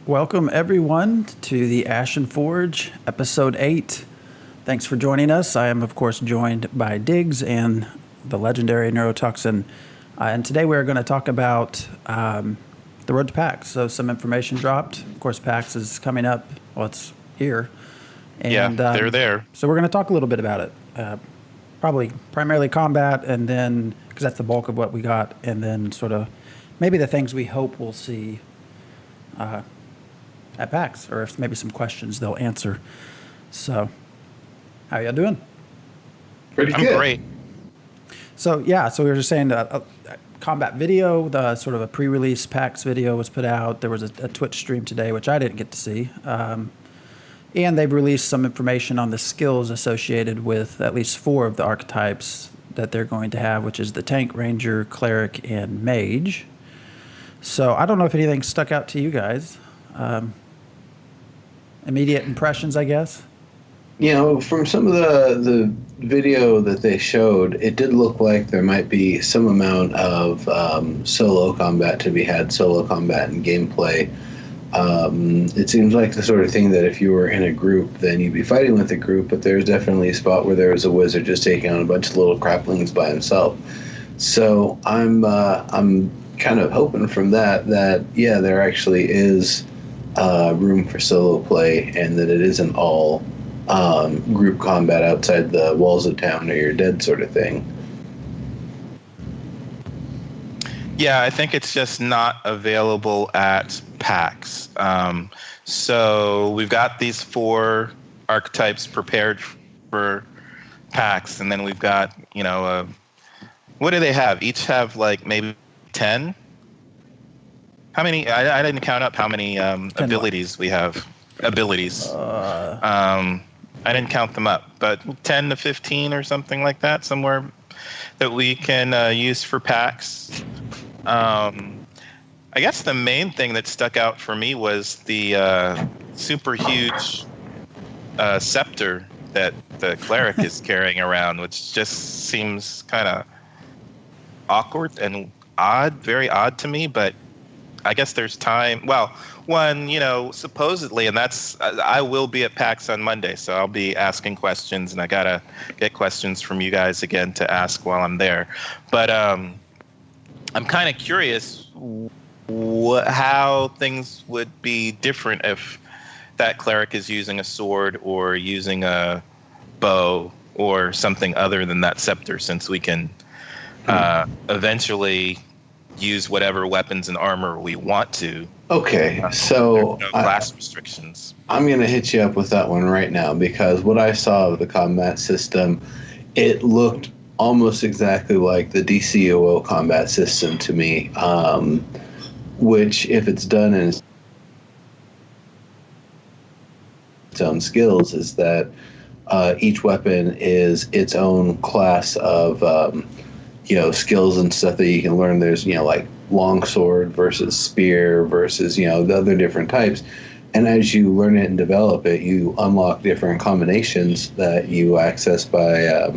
Welcome, everyone, to the Ashen Forge, Episode 8. Thanks for joining us. I am, of course, joined by Diggs and the legendary Neurotoxin. And today we're going to talk about the road to PAX. So some information dropped. Of course, PAX is coming up. Well, it's here. And, they're there. So we're going to talk a little bit about it. Probably primarily combat, and then, because that's the bulk of what we got, and then sort of maybe the things we hope we'll see at PAX, or if maybe some questions they'll answer. So, how y'all doing? Pretty good. I'm great. So we were just saying combat video, the sort of a pre-release PAX video was put out. There was a Twitch stream today, which I didn't get to see. And they've released some information on the skills associated with at least 4 of the archetypes that they're going to have, which is the Tank, Ranger, Cleric, and Mage. So I don't know if anything stuck out to you guys. Immediate impressions, I guess? You know, from some of the video that they showed, it did look like there might be some amount of solo combat to be had, solo combat and gameplay. It seems like the sort of thing that if you were in a group, then you'd be fighting with a group, but there's definitely a spot where there was a wizard just taking on a bunch of little craplings by himself. So I'm kind of hoping from that yeah, there actually is room for solo play, and that it isn't all group combat outside the walls of town or you're dead sort of thing. Yeah, I think it's just not available at PAX. So we've got these 4 archetypes prepared for PAX, and then we've got, what do they have? Each have like maybe 10? How many? I didn't count up how many abilities we have. Abilities. I didn't count them up, but 10 to 15 or something like that, somewhere that we can use for PAX. I guess the main thing that stuck out for me was the super huge scepter that the cleric is carrying around, which just seems kind of awkward and odd, very odd to me, but I guess there's time. Well, one, supposedly, and I will be at PAX on Monday, so I'll be asking questions, and I gotta get questions from you guys again to ask while I'm there. But I'm kind of curious how things would be different if that cleric is using a sword or using a bow or something other than that scepter, since we can eventually use whatever weapons and armor we want to. Okay, so no class restrictions. I'm going to hit you up with that one right now, because what I saw of the combat system, it looked almost exactly like the DCOO combat system to me, which, if it's done in its own skills, is that each weapon is its own class of skills and stuff that you can learn. There's, like longsword versus spear versus, the other different types. And as you learn it and develop it, you unlock different combinations that you access by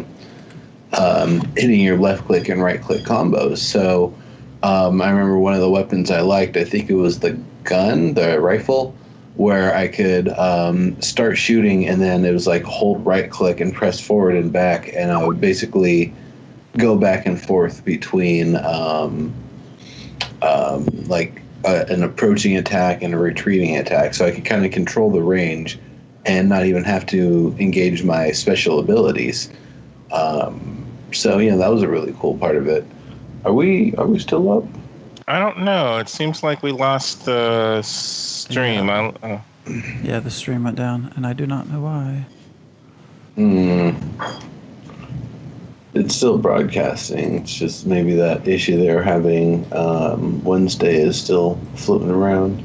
hitting your left click and right click combos. So I remember one of the weapons I liked, I think it was the gun, the rifle, where I could start shooting, and then it was like hold right click and press forward and back, and I would basically go back and forth between an approaching attack and a retreating attack, so I could kind of control the range and not even have to engage my special abilities. So that was a really cool part of it. Are we still up? I don't know. It seems like we lost the stream. Yeah, the stream went down, and I do not know why. It's still broadcasting. It's just maybe that issue they're having Wednesday is still floating around.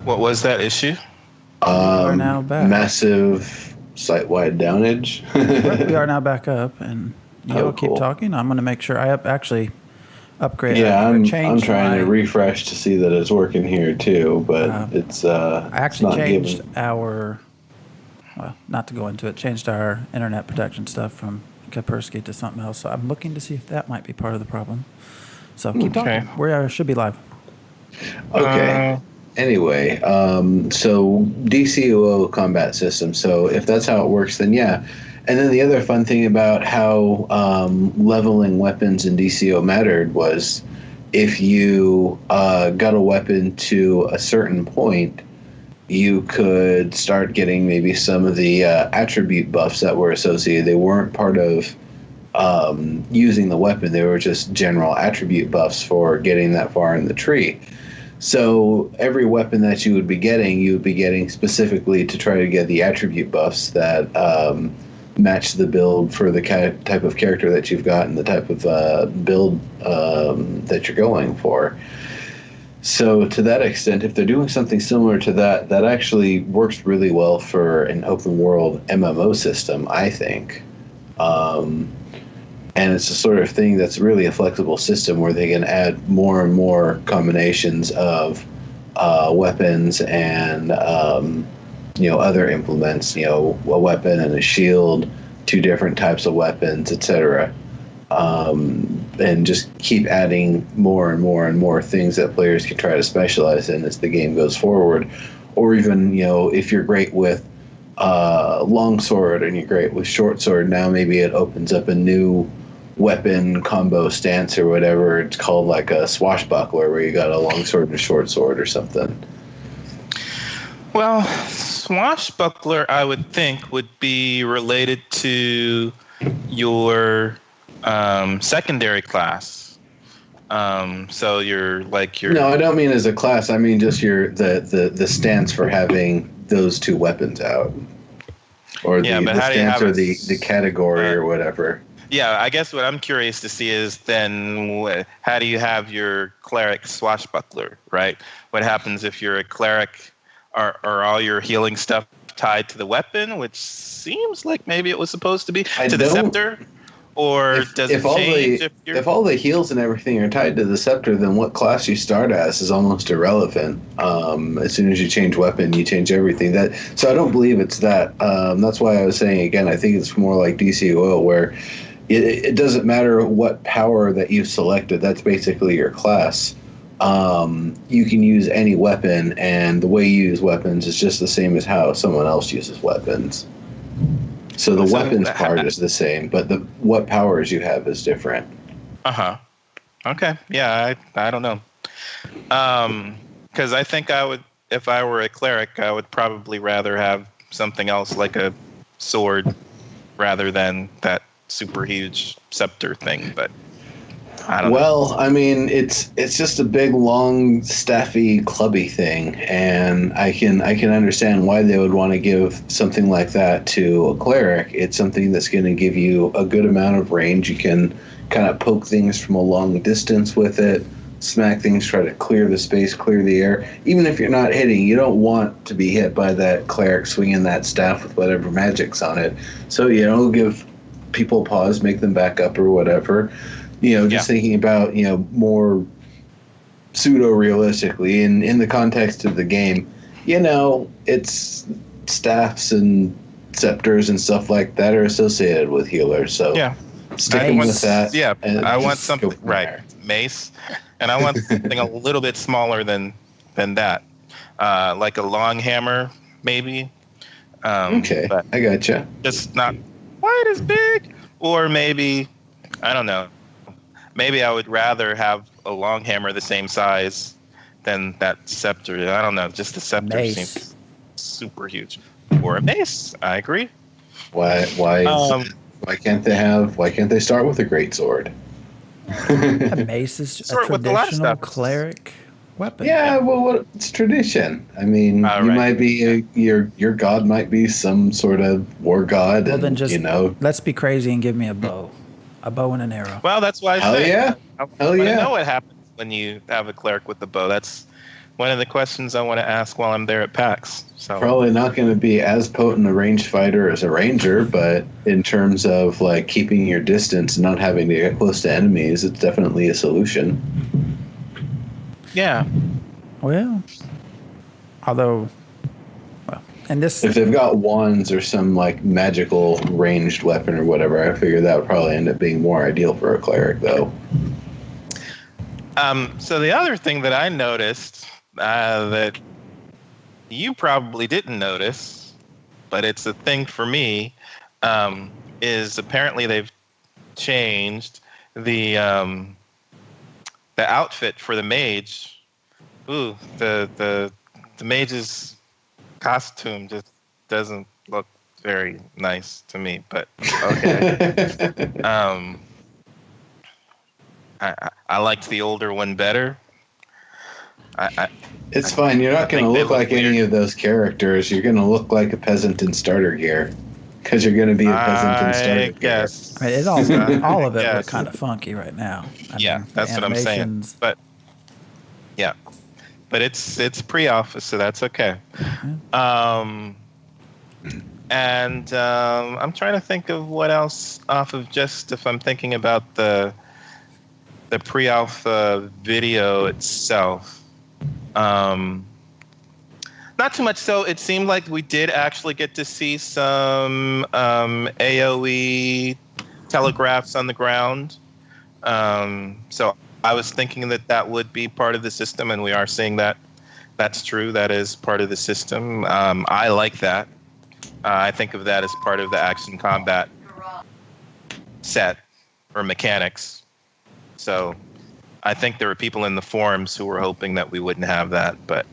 What was that issue? We are now back. Massive site-wide downage. We are now back up, and you'll keep talking. I'm going to make sure I actually upgrade. Yeah, I'm trying to refresh to see that it's working here too, but it's I actually changed our. Well, not to go into it, changed our internet protection stuff from Kaspersky to something else. So I'm looking to see if that might be part of the problem. So keep talking. We should be live. Okay. Anyway, so DCOO combat system. So if that's how it works, then yeah. And then the other fun thing about how leveling weapons in DCO mattered was if you got a weapon to a certain point, you could start getting maybe some of the attribute buffs that were associated. They weren't part of using the weapon. They were just general attribute buffs for getting that far in the tree. So every weapon that you would be getting specifically to try to get the attribute buffs that match the build for the type of character that you've got and the type of build that you're going for. So to that extent, if they're doing something similar to that, that actually works really well for an open world MMO system, I think. And it's the sort of thing that's really a flexible system where they can add more and more combinations of weapons and other implements. A weapon and a shield, 2 different types of weapons, etc. And just keep adding more and more and more things that players can try to specialize in as the game goes forward. Or even if you're great with longsword and you're great with short sword, now maybe it opens up a new weapon combo stance or whatever. It's called like a swashbuckler, where you got a long sword and a short sword or something. Well, swashbuckler, I would think, would be related to your secondary class. So you're like your. No, I don't mean as a class. I mean just the stance for having those 2 weapons out, or the stance or the category or whatever. Yeah, I guess what I'm curious to see is then how do you have your cleric swashbuckler, right? What happens if you're a cleric? Are all your healing stuff tied to the weapon, which seems like maybe it was supposed to be to the scepter? Or does it change? If all the heals and everything are tied to the scepter, then what class you start as is almost irrelevant. As soon as you change weapon, you change everything. So I don't believe it's that. That's why I was saying, again, I think it's more like DCOO, where it doesn't matter what power that you've selected. That's basically your class. You can use any weapon, and the way you use weapons is just the same as how someone else uses weapons. So the weapons part is the same, but what powers you have is different. Okay. Yeah, I don't know. Because I think I would, if I were a cleric, I would probably rather have something else like a sword rather than that super huge scepter thing. But I don't know. Well, I mean, it's just a big, long, staffy, clubby thing, and I can understand why they would want to give something like that to a cleric. It's something that's going to give you a good amount of range. You can kind of poke things from a long distance with it, smack things, try to clear the space, clear the air. Even if you're not hitting, you don't want to be hit by that cleric swinging that staff with whatever magic's on it. So, give people pause, make them back up or whatever. Thinking about, more pseudo-realistically in the context of the game, it's staffs and scepters and stuff like that are associated with healers. So sticking with that. Yeah, I want something, right, mace, and I want something a little bit smaller than that, like a long hammer, maybe. Okay, but I gotcha. Just not quite as big, or maybe, I don't know. Maybe I would rather have a long hammer the same size than that scepter. I don't know. Just the scepter seems super huge. Or a mace. I agree. Why can't they start with a greatsword? A mace is a traditional cleric weapon. Yeah, well, it's tradition. I mean, might be your god might be some sort of war god. Well, then just let's be crazy and give me a bow. A bow and an arrow. Well, that's why I Hell say. Yeah. I want to know what happens when you have a cleric with the bow. That's one of the questions I want to ask while I'm there at PAX. So probably not going to be as potent a ranged fighter as a ranger, but in terms of like keeping your distance and not having to get close to enemies, it's definitely a solution. Yeah. Well, and this, if they've got wands or some like magical ranged weapon or whatever, I figure that would probably end up being more ideal for a cleric, though. So the other thing that I noticed that you probably didn't notice, but it's a thing for me, is apparently they've changed the outfit for the mage. Ooh, the mage's costume just doesn't look very nice to me, but okay. I liked the older one better. It's fine. You're not going to think they look look like any weird. of those characters. You're going to look like a peasant in starter gear. Because you're going to be a peasant in starter I gear. guess. I mean, all of it Yes. looked kind of funky right now. I Yeah, mean, the that's what I'm saying. animations- But yeah, but it's pre-alpha, so that's okay. And I'm trying to think of what else off of just if I'm thinking about the pre-alpha video itself. Not too much. So it seemed like we did actually get to see some AOE telegraphs on the ground. So I was thinking that would be part of the system, and we are seeing that. That's true. That is part of the system. I like that. I think of that as part of the action combat set or mechanics. So I think there were people in the forums who were hoping that we wouldn't have that, but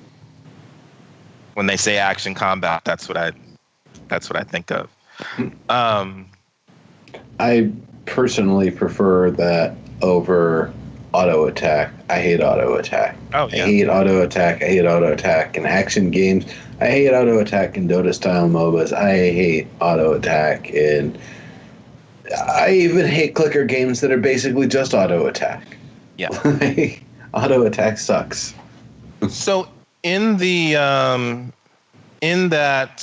when they say action combat, that's what I think of. I personally prefer that over auto attack. I hate auto attack. Oh, yeah. I hate auto attack. I hate auto attack in action games. I hate auto attack in Dota style MOBAs. I hate auto attack in. I even hate clicker games that are basically just auto attack. Yeah. Auto attack sucks. So in the in that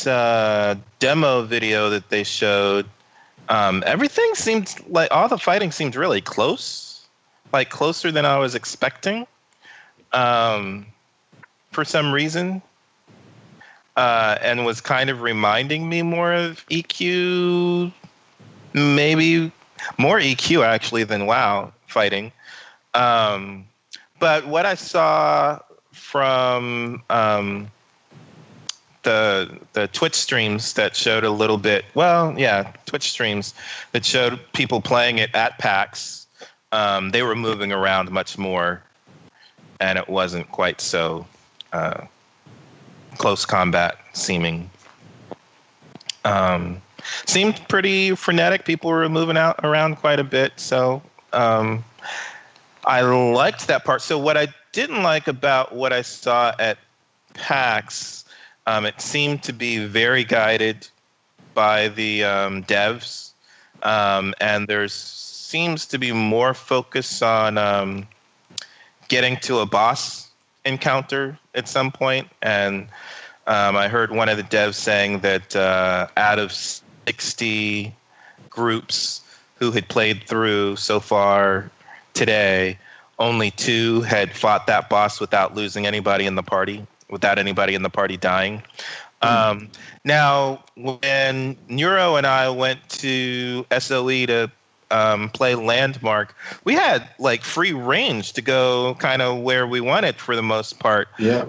demo video that they showed, everything seemed like all the fighting seemed really close, like closer than I was expecting. For some reason, and was kind of reminding me more of EQ, maybe more EQ actually than WoW fighting. But what I saw from the Twitch streams that showed a little bit, Twitch streams that showed people playing it at PAX, they were moving around much more, and it wasn't quite so close combat seeming. Seemed pretty frenetic. People were moving around quite a bit, so I liked that part. So what I didn't like about what I saw at PAX, it seemed to be very guided by the devs, and there seems to be more focus on getting to a boss encounter at some point. And I heard one of the devs saying that out of 60 groups who had played through so far today, only 2 had fought that boss without losing anybody in the party, without anybody in the party dying. Now, when Neuro and I went to SOE to play Landmark, we had like free range to go kind of where we wanted for the most part. Yeah.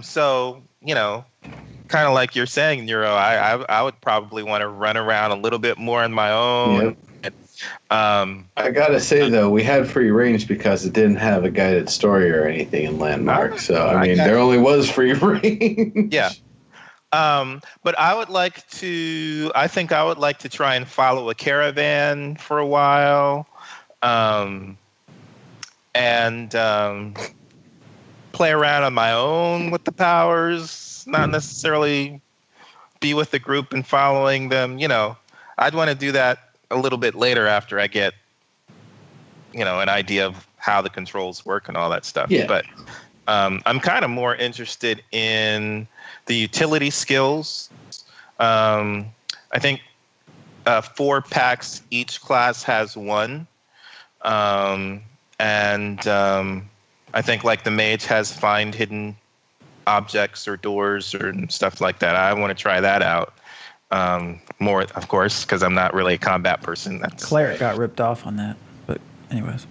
So, you know, kind of like you're saying, Neuro, I would probably want to run around a little bit more on my own. Yep. I gotta say though, we had free range because it didn't have a guided story or anything in Landmark. So I mean, there only was free range. Yeah. But I think I would like to try and follow a caravan for a while, and play around on my own with the powers, not necessarily be with the group and following them. You know, I'd want to do that a little bit later after I get, you know, an idea of how the controls work and all that stuff. Yeah. But I'm kind of more interested in the utility skills. I think 4 packs, each class has 1. And I think like the mage has find hidden objects or doors or stuff like that. I want to try that out. More, of course, because I'm not really a combat person. Cleric got ripped off on that, but anyways.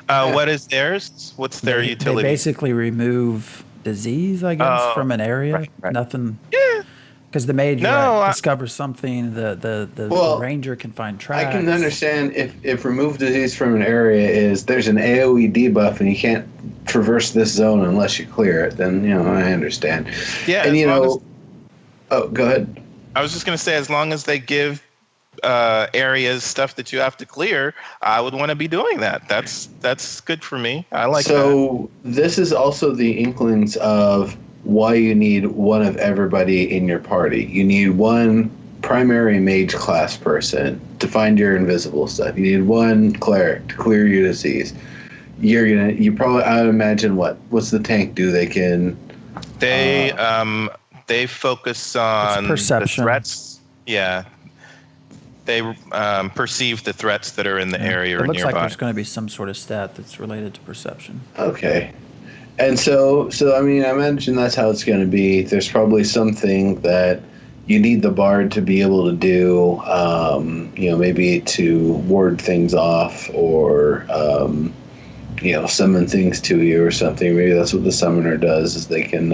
What is theirs? What's their They utility? basically remove disease, I guess, Oh, from an area. right. Nothing, Yeah. because the mage No, discovers something. The Well, ranger can find I tracks. can understand if remove disease from an area is there's an AoE debuff and you can't traverse this zone unless you clear it, then I understand. yeah. And As long as, oh, go ahead. I was just gonna say, as long as they give areas stuff that you have to clear, I would want to be doing that. That's good for me. I like that. So this is also the inklings of why you need one of everybody in your party. You need one primary mage class person to find your invisible stuff. You need one cleric to clear your disease. You probably, I would imagine, what's the tank do? They can They focus on the perception. threats. Yeah. They perceive the threats that are in the area It or looks nearby. like there's going to be some sort of stat that's related to perception. Okay. And so I mean, I imagine that's how it's going to be. There's probably something that you need the bard to be able to do, maybe to ward things off or, summon things to you or something. Maybe that's what the summoner does, is they can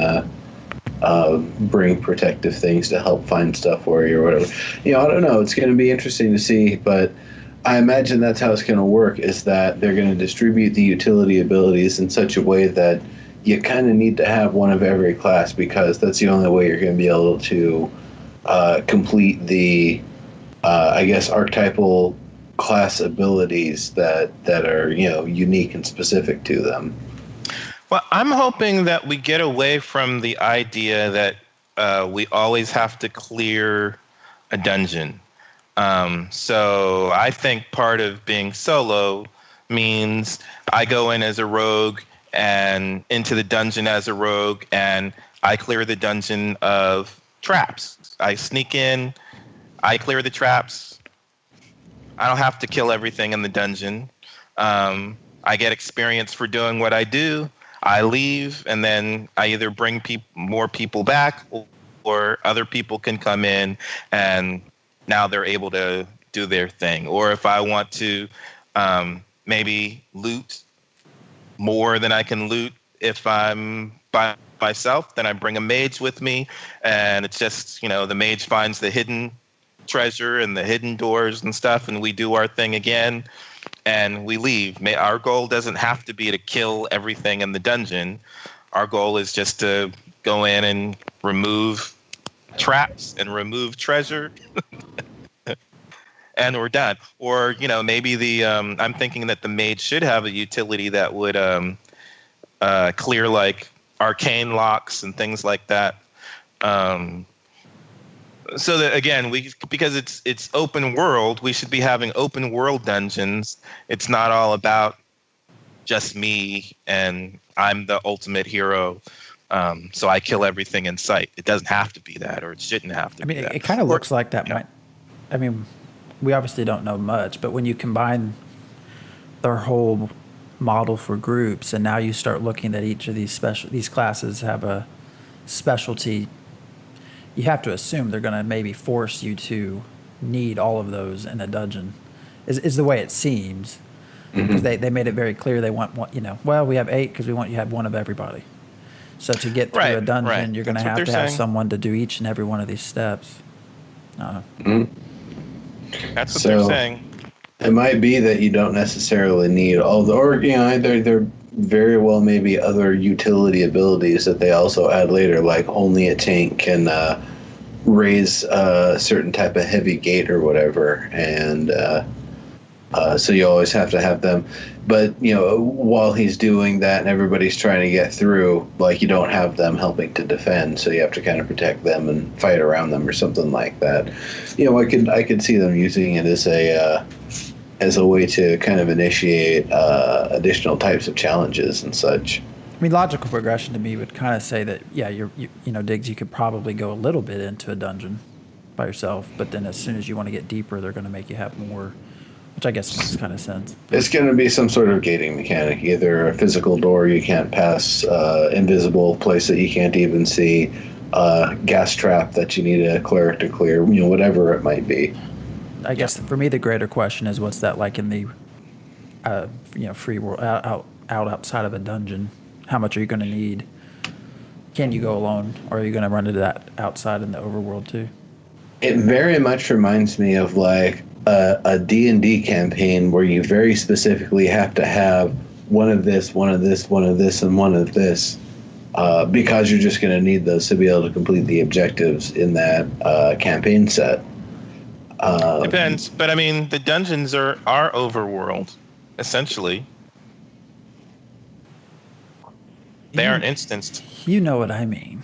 bring protective things to help find stuff for you or whatever. I don't know. It's going to be interesting to see, but I imagine that's how it's going to work, is that they're going to distribute the utility abilities in such a way that you kind of need to have one of every class, because that's the only way you're going to be able to complete the, archetypal class abilities that are, unique and specific to them. Well, I'm hoping that we get away from the idea that we always have to clear a dungeon. So I think part of being solo means I go in as a rogue and into the dungeon as a rogue, and I clear the dungeon of traps. I sneak in, I clear the traps. I don't have to kill everything in the dungeon. I get experience for doing what I do. I leave, and then I either bring more people back, or other people can come in, and now they're able to do their thing. Or if I want to maybe loot more than I can loot if I'm by myself, then I bring a mage with me, and it's just, the mage finds the hidden treasure and the hidden doors and stuff, and we do our thing again, and we leave. Our goal doesn't have to be to kill everything in the dungeon. Our goal is just to go in and remove traps and remove treasure. And we're done. Or, maybe I'm thinking that the mage should have a utility that would clear like arcane locks and things like that. So that, again, because it's open world, we should be having open world dungeons. It's not all about just me and I'm the ultimate hero. So I kill everything in sight. It doesn't have to be that, or it shouldn't have to be that. It kind of looks like that might. We obviously don't know much, but when you combine their whole model for groups, and now you start looking at each of these classes have a specialty, you have to assume they're going to maybe force you to need all of those in a dungeon, is the way it seems. Because they made it very clear they want one, we have 8 because we want you to have one of everybody. So to get through a dungeon, you're going to have someone to do each and every one of these steps. That's what they're saying. It might be that you don't necessarily need there very well may be other utility abilities that they also add later, like only a tank can raise a certain type of heavy gate or whatever, and so you always have to have them. But while he's doing that and everybody's trying to get through, like, you don't have them helping to defend, so you have to kind of protect them and fight around them or something like that. I could see them using it as a way to kind of initiate additional types of challenges and such. Logical progression to me would kind of say that, Diggs, you could probably go a little bit into a dungeon by yourself, but then as soon as you want to get deeper, they're going to make you have more, which I guess makes kind of sense. It's going to be some sort of gating mechanic, either a physical door you can't pass, invisible place that you can't even see, gas trap that you need a cleric to clear, whatever it might be. I guess for me the greater question is, what's that like in the free world outside of a dungeon, how much are you going to need? Can you go alone, or are you going to run into that outside in the overworld too? It very much reminds me of like a D&D campaign where you very specifically have to have one of this, one of this, one of this, and one of this, because you're just going to need those to be able to complete the objectives in that campaign set. Depends, but I mean, the dungeons are overworld, essentially. They aren't instanced. You know what I mean.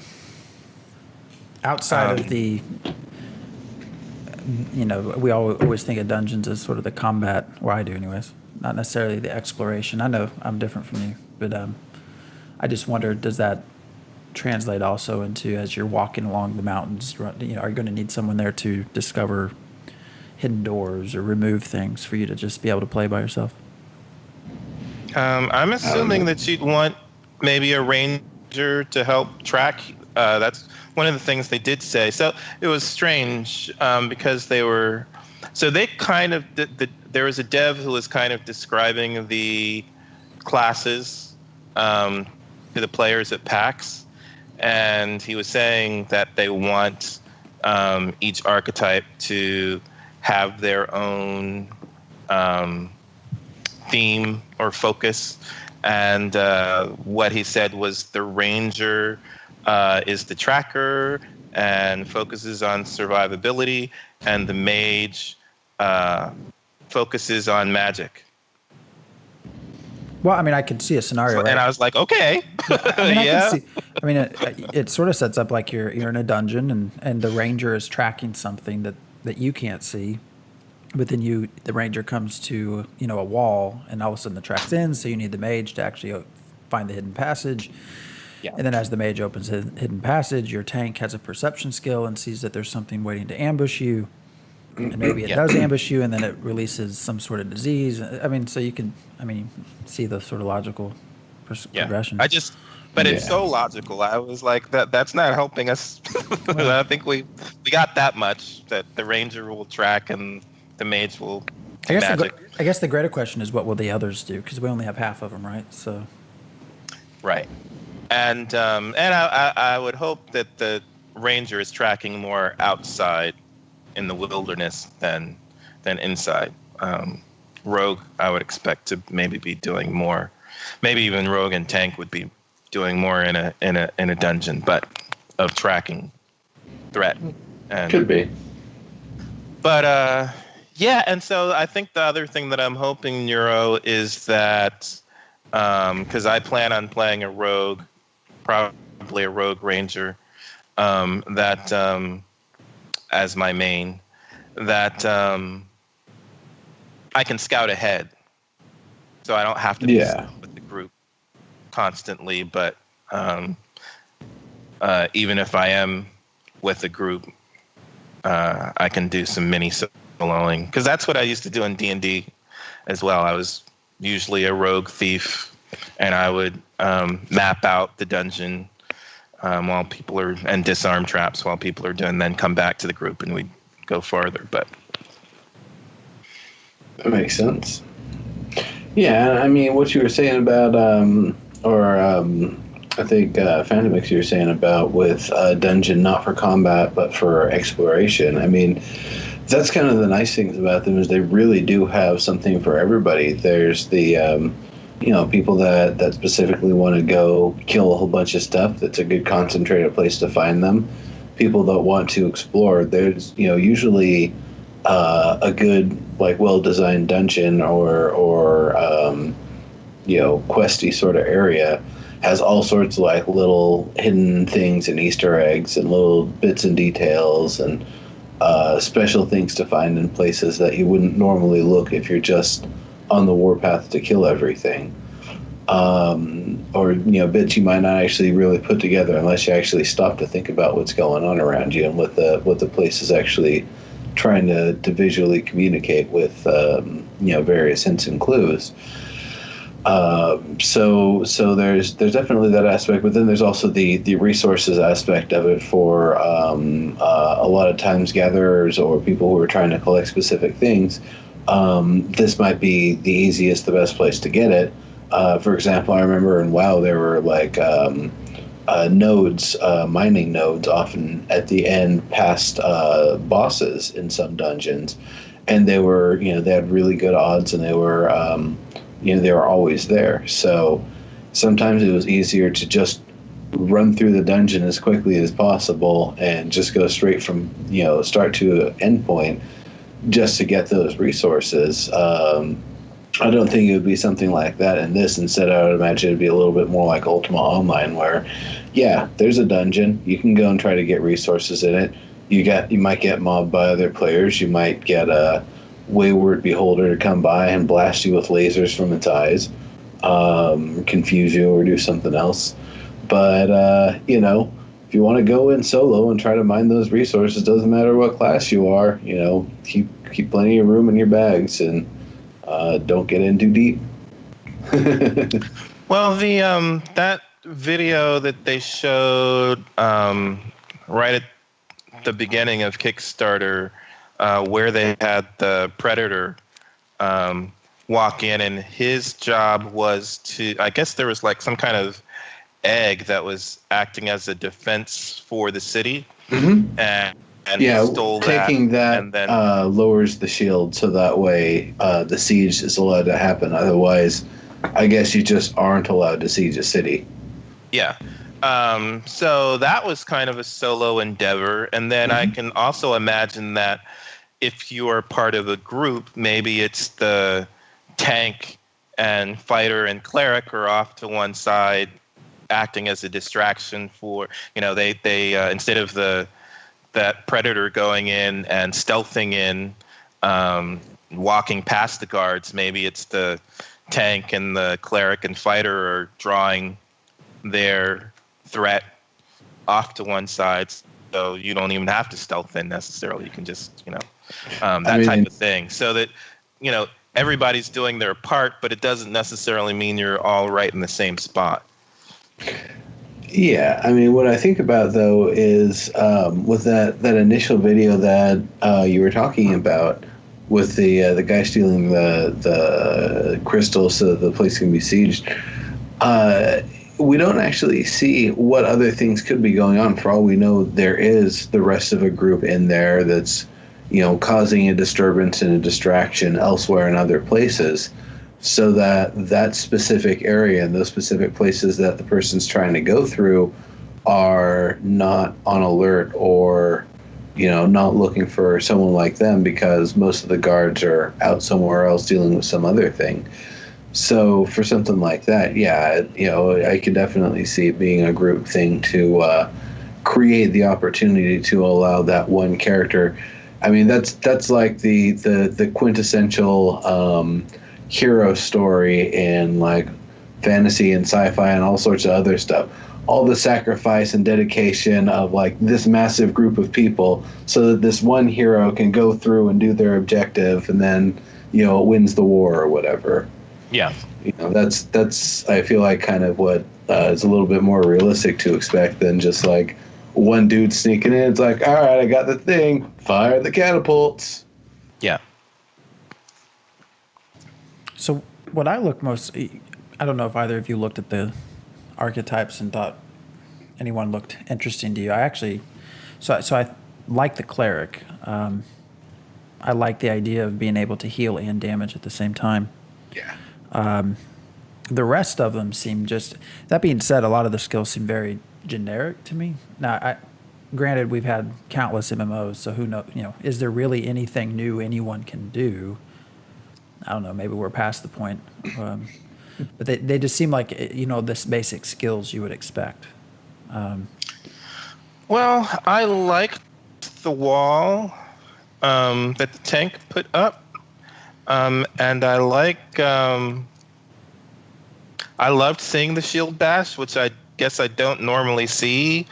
Outside of the, we always think of dungeons as sort of the combat, or I do anyways, not necessarily the exploration. I know I'm different from you, but I just wonder, does that translate also into, as you're walking along the mountains, are you going to need someone there to discover hidden doors or remove things for you to just be able to play by yourself? I'm assuming that you'd want maybe a ranger to help track. That's one of the things they did say. So it was strange because they kind of there was a dev who was kind of describing the classes to the players at PAX, and he was saying that they want each archetype to have their own theme or focus. And what he said was the ranger is the tracker and focuses on survivability, and the mage focuses on magic. Well, I mean, I could see a scenario, right? And I was like, okay. Yeah. It sort of sets up like you're in a dungeon, and the ranger is tracking something that you can't see. But then the ranger comes to, a wall, and all of a sudden the track's in, so you need the mage to actually find the hidden passage. Yeah. And then as the mage opens the hidden passage, your tank has a perception skill and sees that there's something waiting to ambush you. And maybe it does ambush you, and then it releases some sort of disease. I mean, so you can, see the sort of logical progression. But it's so logical. I was like, that's not helping us. I think we got that much, that the ranger will track and the mage will magic. I guess the greater question is, what will the others do? Because we only have half of them, right? So. Right. And I would hope that the ranger is tracking more outside in the wilderness than inside. Rogue, I would expect to maybe be doing more. Maybe even rogue and tank would be doing more in a dungeon, but of tracking threat. Could be. But yeah, and so I think the other thing that I'm hoping, Neuro, is that because I plan on playing a rogue, probably a rogue ranger, that as my main, that I can scout ahead, so I don't have to be with the group constantly. But even if I am with a group, I can do some mini soloing, because that's what I used to do in D&D as well. I was usually a rogue thief, and I would map out the dungeon while people are, and disarm traps while people are doing, then come back to the group and we'd go farther. But that makes sense. Yeah, I mean, what you were saying about, I think Phantom X, you were saying about with dungeon, not for combat but for exploration. I mean, that's kind of the nice things about them, is they really do have something for everybody. There's the people that specifically want to go kill a whole bunch of stuff. That's a good concentrated place to find them. People that want to explore, there's usually a good, like, well-designed dungeon or questy sort of area has all sorts of like little hidden things and Easter eggs and little bits and details and special things to find in places that you wouldn't normally look if you're just on the warpath to kill everything. Or bits you might not actually really put together unless you actually stop to think about what's going on around you and what the place is actually trying to visually communicate with various hints and clues. So there's definitely that aspect, but then there's also the resources aspect of it for a lot of times gatherers or people who are trying to collect specific things this might be the easiest, the best place to get it. For example, I remember in WoW there were like nodes, mining nodes, often at the end past bosses in some dungeons, and they were, they had really good odds, and they were, they were always there. So sometimes it was easier to just run through the dungeon as quickly as possible and just go straight from start to end point just to get those resources. I don't think it would be something like that in this. Instead, I would imagine it'd be a little bit more like Ultima Online, where, yeah, there's a dungeon. You can go and try to get resources in it. You might get mobbed by other players. You might get a wayward beholder to come by and blast you with lasers from its eyes, confuse you, or do something else. But if you want to go in solo and try to mine those resources, doesn't matter what class you are. Keep plenty of room in your bags and don't get in too deep. Well, the that video that they showed right at the beginning of Kickstarter, where they had the Predator walk in, and his job was to, I guess there was like some kind of egg that was acting as a defense for the city, and yeah, stole taking that and then lowers the shield, so that way the siege is allowed to happen. Otherwise, I guess you just aren't allowed to siege a city. Yeah. So that was kind of a solo endeavor. And then I can also imagine that if you are part of a group, maybe it's the tank and fighter and cleric are off to one side, acting as a distraction for, they instead of that predator going in and stealthing in, walking past the guards, maybe it's the tank and the cleric and fighter are drawing their threat off to one side, so you don't even have to stealth in necessarily. You can just, type of thing, so that, everybody's doing their part, but it doesn't necessarily mean you're all right in the same spot. Yeah, I mean, what I think about, though, is with that initial video that you were talking about, with the guy stealing the crystals so that the place can be sieged, we don't actually see what other things could be going on. For all we know, there is the rest of a group in there that's, causing a disturbance and a distraction elsewhere in other places, so that specific area and those specific places that the person's trying to go through are not on alert, or not looking for someone like them, because most of the guards are out somewhere else dealing with some other thing. So for something like that, yeah, I could definitely see it being a group thing to create the opportunity to allow that one character. I mean, that's like the quintessential hero story in like fantasy and sci-fi and all sorts of other stuff. All the sacrifice and dedication of like this massive group of people, so that this one hero can go through and do their objective, and then it wins the war or whatever. Yeah, that's I feel like kind of what is a little bit more realistic to expect than just like one dude sneaking in. It's like, all right, I got the thing, fire the catapults. Yeah. So what I look most, I don't know if either of you looked at the archetypes and thought anyone looked interesting to you. I actually, so I like the cleric. I like the idea of being able to heal and damage at the same time. Yeah. The rest of them seem just, that being said, a lot of the skills seem very generic to me. Now, granted, we've had countless MMOs, so who knows, is there really anything new anyone can do? I don't know, maybe we're past the point. But they just seem like, this basic skills you would expect. Well, I liked the wall that the tank put up. And I loved seeing the shield bash, which I guess I don't normally see,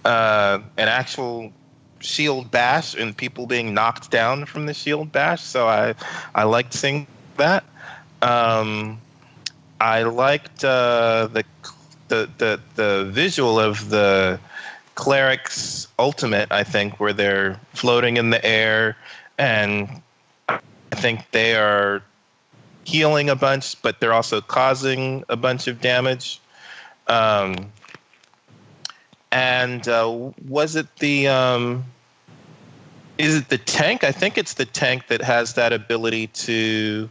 an actual shield bash and people being knocked down from the shield bash. So I liked seeing that. I liked the visual of the cleric's ultimate, I think, where they're floating in the air and I think they are healing a bunch, but they're also causing a bunch of damage. And was it the is it the tank? I think it's the tank that has that ability to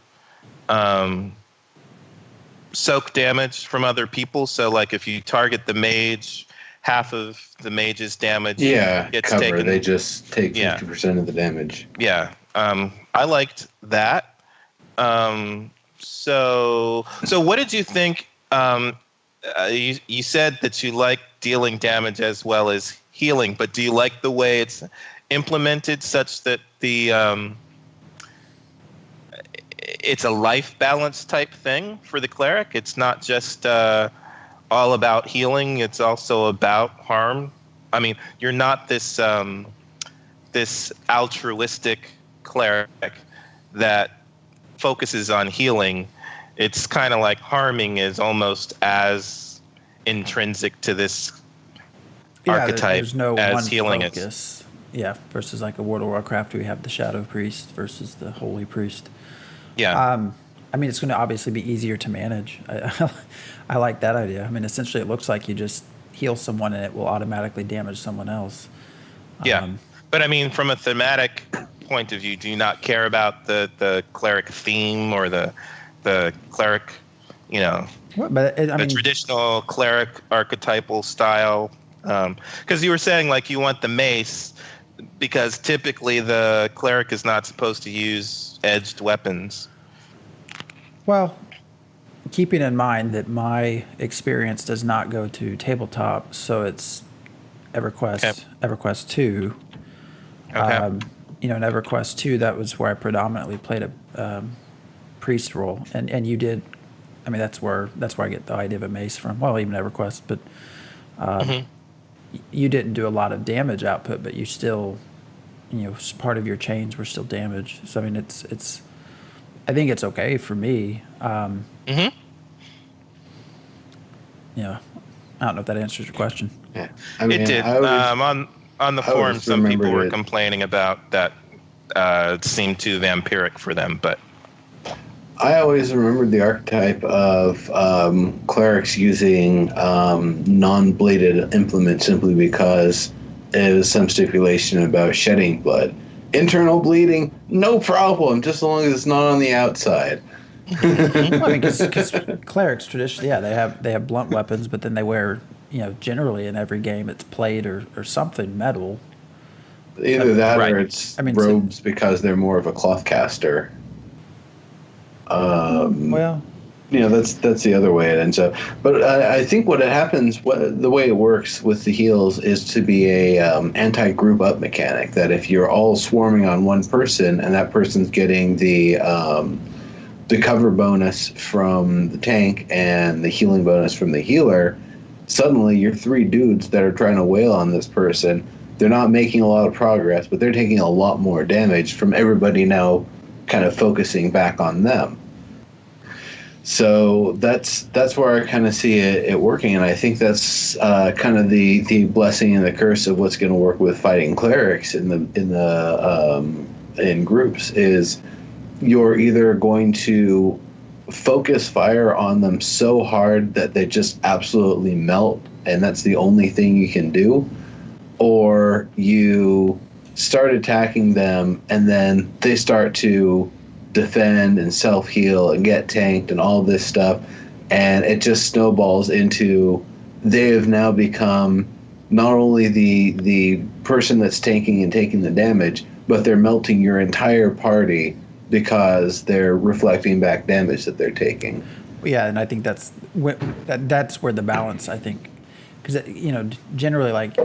soak damage from other people. So like if you target the mage, half of the mage's damage gets cover. taken. They just take 50% of the damage. Yeah. I liked that. So what did you think? You said that you like dealing damage as well as healing, but do you like the way it's implemented such that it's a life balance type thing for the cleric? It's not just all about healing; it's also about harm. I mean, you're not this this altruistic cleric that focuses on healing. It's kind of like harming is almost as intrinsic to this archetype there's no as one healing is. focus. Yeah, versus like a World of Warcraft, we have the Shadow Priest versus the Holy Priest. Yeah. I mean, it's going to obviously be easier to manage. I like that idea. I mean, essentially, it looks like you just heal someone and it will automatically damage someone else. Yeah. But I mean, from a thematic point of view, do you not care about the cleric theme or the cleric, the traditional cleric archetypal style? Because you were saying like you want the mace because typically the cleric is not supposed to use edged weapons. Well, keeping in mind that my experience does not go to tabletop, so it's EverQuest 2. Okay. In EverQuest 2, that was where I predominantly played a priest role, and you did. I mean, that's where I get the idea of a mace from. Well, even EverQuest, but you didn't do a lot of damage output, but you still, part of your chains were still damaged. So I mean, it's. I think it's okay for me. I don't know if that answers your question. Yeah, I mean, it did. On the forum, some people were complaining about that. It seemed too vampiric for them, but I always remembered the archetype of clerics using non-bladed implements simply because there was some stipulation about shedding blood. Internal bleeding, no problem, just as long as it's not on the outside. Well, I mean, because clerics traditionally, they have blunt weapons, but then they wear, generally in every game it's plate or something metal. Either that or it's robes because they're more of a cloth caster. That's the other way it ends up. But I think what happens, the way it works with the heals is to be a anti-group up mechanic. That if you're all swarming on one person and that person's getting the cover bonus from the tank and the healing bonus from the healer, suddenly you're three dudes that are trying to wail on this person. They're not making a lot of progress, but they're taking a lot more damage from everybody now kind of focusing back on them. So that's where I kind of see it working, and I think that's kind of the blessing and the curse of what's going to work with fighting clerics in groups is you're either going to focus fire on them so hard that they just absolutely melt, and that's the only thing you can do, or you start attacking them and then they start to defend and self-heal and get tanked and all this stuff, and it just snowballs into they have now become not only the person that's tanking and taking the damage, but they're melting your entire party because they're reflecting back damage that they're taking. Yeah, and I think that's where the balance, I think, because generally like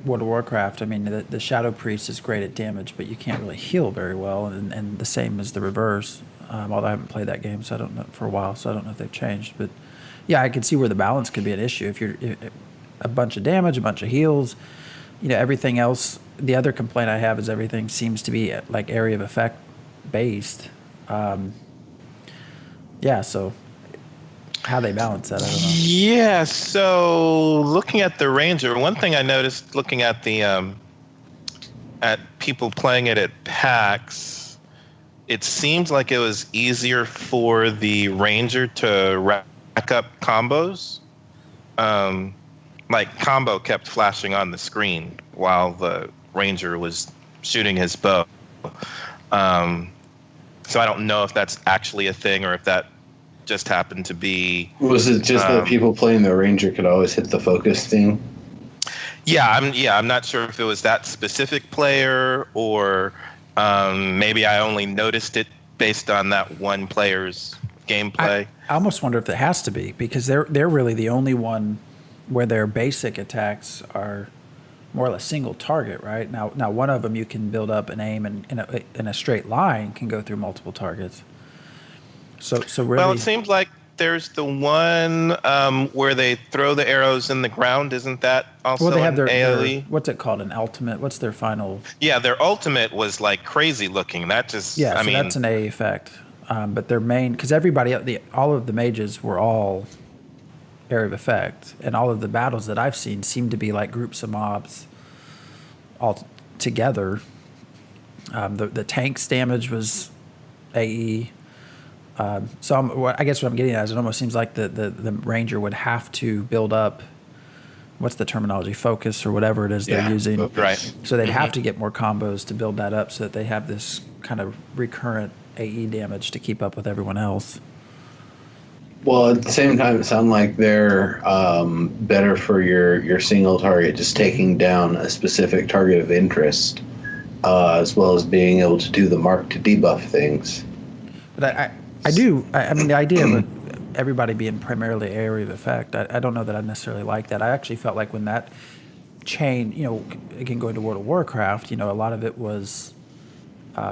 World of Warcraft, I mean, the Shadow Priest is great at damage, but you can't really heal very well, and the same as the reverse. Although I haven't played that game, so I don't know for a while, so I don't know if they've changed. But yeah, I can see where the balance could be an issue if you're a bunch of damage, a bunch of heals, everything else. The other complaint I have is everything seems to be like area of effect based. So how they balance that, I don't know. Yeah, so looking at the Ranger, one thing I noticed looking at the at people playing it at PAX, it seems like it was easier for the ranger to rack up combos. Like combo kept flashing on the screen while the ranger was shooting his bow. So I don't know if that's actually a thing or if that just happened to be. Was it just that people playing the ranger could always hit the focus thing? I'm not sure if it was that specific player or maybe I only noticed it based on that one player's gameplay. I almost wonder if it has to be, because they're really the only one where their basic attacks are more or less single target, right? Now one of them you can build up and aim and in a straight line can go through multiple targets. So really, well, it seems like there's the one where they throw the arrows in the ground. Isn't that also they have an their AoE? What's it called? An ultimate? What's their final? Yeah, their ultimate was like crazy looking. That just Yeah, so that's an AoE effect. But their main, because all of the mages were all area of effect, and all of the battles that I've seen seem to be like groups of mobs all together. The tank's damage was AE. So I guess what I'm getting at is it almost seems like the ranger would have to build up, what's the terminology, focus or whatever it is they're using. Focus. Right. So they'd have to get more combos to build that up so that they have this kind of recurrent AE damage to keep up with everyone else. Well, at the same time, it sounds like they're better for your single target, just taking down a specific target of interest, as well as being able to do the mark to debuff things. But I mean, the idea of everybody being primarily area of effect, I don't know that I necessarily like that. I actually felt like when that chain, again, going to World of Warcraft, a lot of it was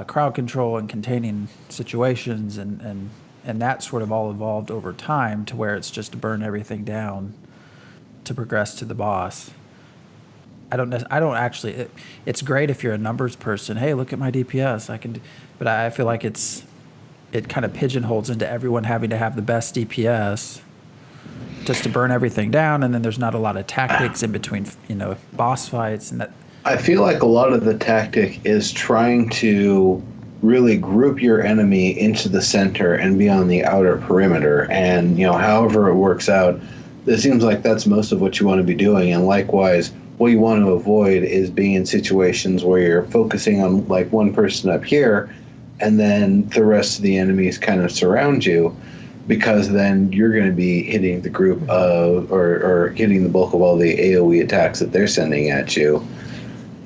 crowd control and containing situations, and that sort of all evolved over time to where it's just to burn everything down to progress to the boss. I don't actually. It's great if you're a numbers person. Hey, look at my DPS. But I feel like it kind of pigeonholes into everyone having to have the best DPS just to burn everything down, and then there's not a lot of tactics in between, boss fights and that. I feel like a lot of the tactic is trying to really group your enemy into the center and be on the outer perimeter. And, however it works out, it seems like that's most of what you want to be doing. And likewise, what you want to avoid is being in situations where you're focusing on like one person up here and then the rest of the enemies kind of surround you, because then you're going to be hitting the group of, or hitting the bulk of all the AoE attacks that they're sending at you.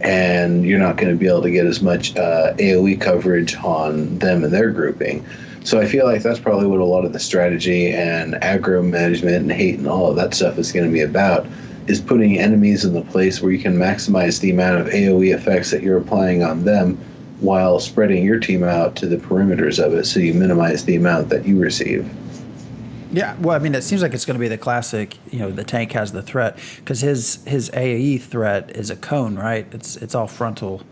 And you're not going to be able to get as much AoE coverage on them and their grouping. So I feel like that's probably what a lot of the strategy and aggro management and hate and all of that stuff is going to be about, is putting enemies in the place where you can maximize the amount of AoE effects that you're applying on them while spreading your team out to the perimeters of it so you minimize the amount that you receive. Yeah, well, I mean, it seems like it's going to be the classic, the tank has the threat, because his AoE threat is a cone, right? It's all frontal.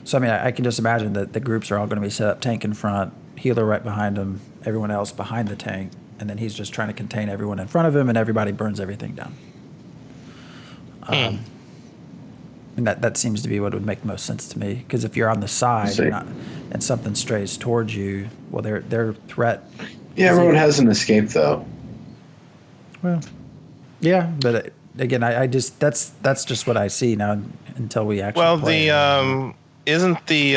So, I mean, I can just imagine that the groups are all going to be set up, tank in front, healer right behind him, everyone else behind the tank, and then he's just trying to contain everyone in front of him, and everybody burns everything down. And that seems to be what would make the most sense to me, because if you're on the side and something strays towards you, well, their threat... Yeah, everyone has an escape, though. Well, yeah, but again, I just that's just what I see now until we actually play. Isn't the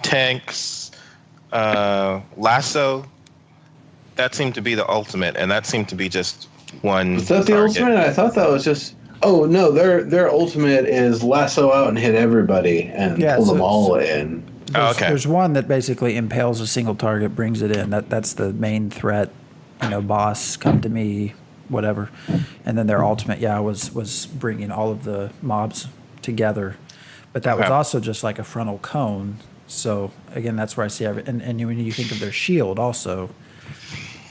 tank's lasso, that seemed to be the ultimate, and that seemed to be just one. Is that the ultimate? I thought that was just. Oh no, their ultimate is lasso out and hit everybody and pull them all in. There's one that basically impales a single target, brings it in. That's the main threat. Boss, come to me, whatever. And then their ultimate, was bringing all of the mobs together. But that was also just like a frontal cone. So again, that's where I see and when you think of their shield also.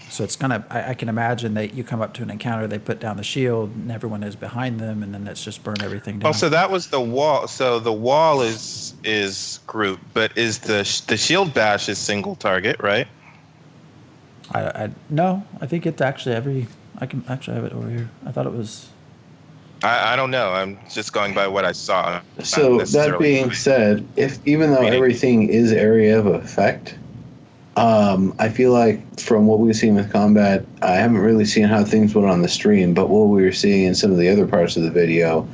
So it's kind of, I can imagine that you come up to an encounter, they put down the shield, and everyone is behind them, and then it's just burn everything down. Oh, so that was the wall. So the wall is group, but is the shield bash is single target, right? No, I think it's actually I can actually have it over here. I thought it was. I don't know. I'm just going by what I saw. Not So that necessarily being said, if even though reading. everything is area of effect, I feel like from what we've seen with combat, I haven't really seen how things went on the stream, but what we were seeing in some of the other parts of the video,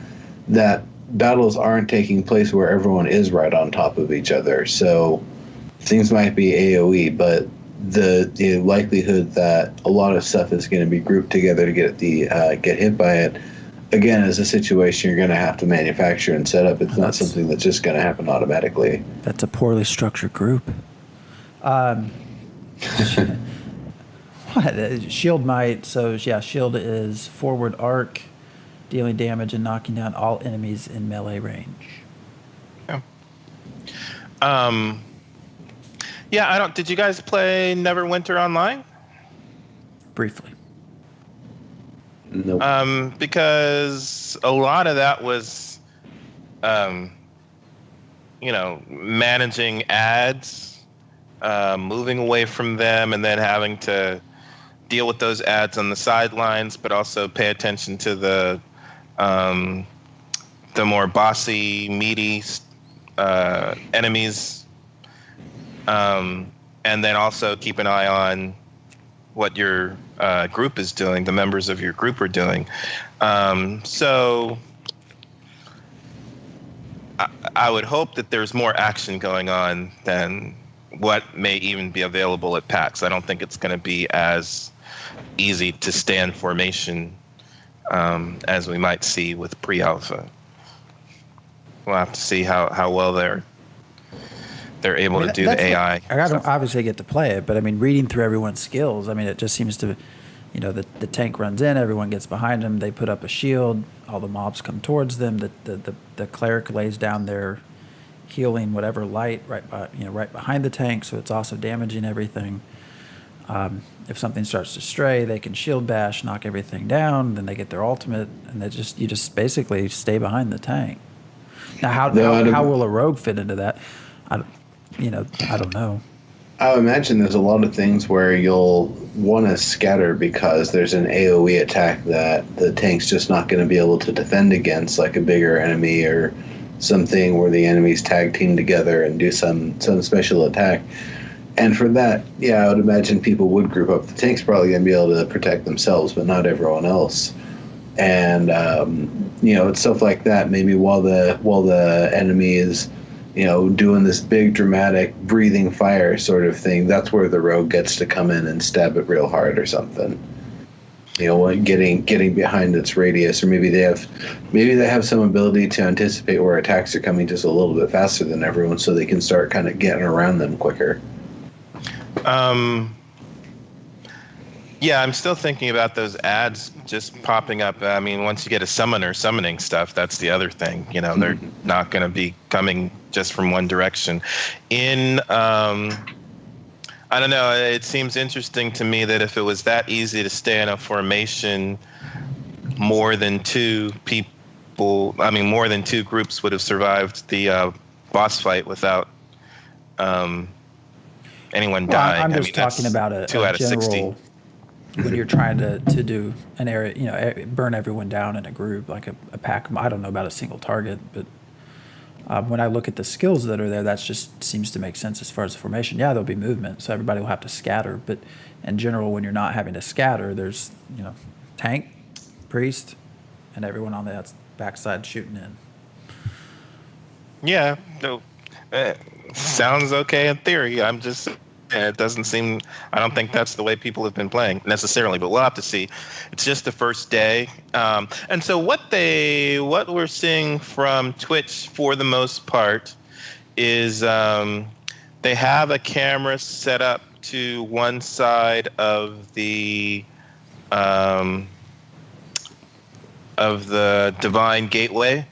that battles aren't taking place where everyone is right on top of each other. So things might be AoE, but the likelihood that a lot of stuff is going to be grouped together to get hit by it, again, is a situation you're going to have to manufacture and set up. It's not something that's just going to happen automatically. That's a poorly structured group. What? Shield might. So yeah, shield is forward arc, dealing damage and knocking down all enemies in melee range. Yeah. Yeah, I don't. Did you guys play Neverwinter Online? Briefly. Nope. Because a lot of that was, managing ads, moving away from them, and then having to deal with those ads on the sidelines, but also pay attention to the more bossy, meaty enemies, and then also keep an eye on what your group is doing, the members of your group are doing. So I would hope that there's more action going on than what may even be available at PAX. I don't think it's going to be as easy to stay in formation as we might see with pre-alpha. We'll have to see how well they're able to do the AI. I don't obviously get to play it, but I mean, reading through everyone's skills, I mean, it just seems to, the tank runs in, everyone gets behind them, they put up a shield, all the mobs come towards them, the cleric lays down their healing whatever light right behind the tank, so it's also damaging everything. If something starts to stray, they can shield bash, knock everything down, then they get their ultimate, and you just basically stay behind the tank. Now, how will a rogue fit into that? I don't know. I would imagine there's a lot of things where you'll want to scatter because there's an AoE attack that the tank's just not going to be able to defend against, like a bigger enemy or something where the enemies tag team together and do some special attack. And for that, yeah, I would imagine people would group up. The tank's probably going to be able to protect themselves, but not everyone else. And it's stuff like that. Maybe while the enemy is doing this big dramatic breathing fire sort of thing, that's where the rogue gets to come in and stab it real hard or something. Getting behind its radius, or maybe they have some ability to anticipate where attacks are coming just a little bit faster than everyone, so they can start kind of getting around them quicker. Yeah, I'm still thinking about those ads just popping up. I mean, once you get a summoner summoning stuff, that's the other thing. They're not going to be coming just from one direction. I don't know, it seems interesting to me that if it was that easy to stay in a formation, more than two groups would have survived the boss fight without anyone dying. I'm just talking about a 2 out of general 60. When you're trying to do an area, burn everyone down in a group, like a pack. I don't know about a single target, but when I look at the skills that are there, that just seems to make sense as far as the formation. Yeah, there'll be movement, so everybody will have to scatter. But in general, when you're not having to scatter, there's tank, priest, and everyone on the backside shooting in. Yeah, no, sounds okay in theory. It doesn't seem. I don't think that's the way people have been playing necessarily, but we'll have to see. It's just the first day, and so what we're seeing from Twitch for the most part is they have a camera set up to one side of the divine gateway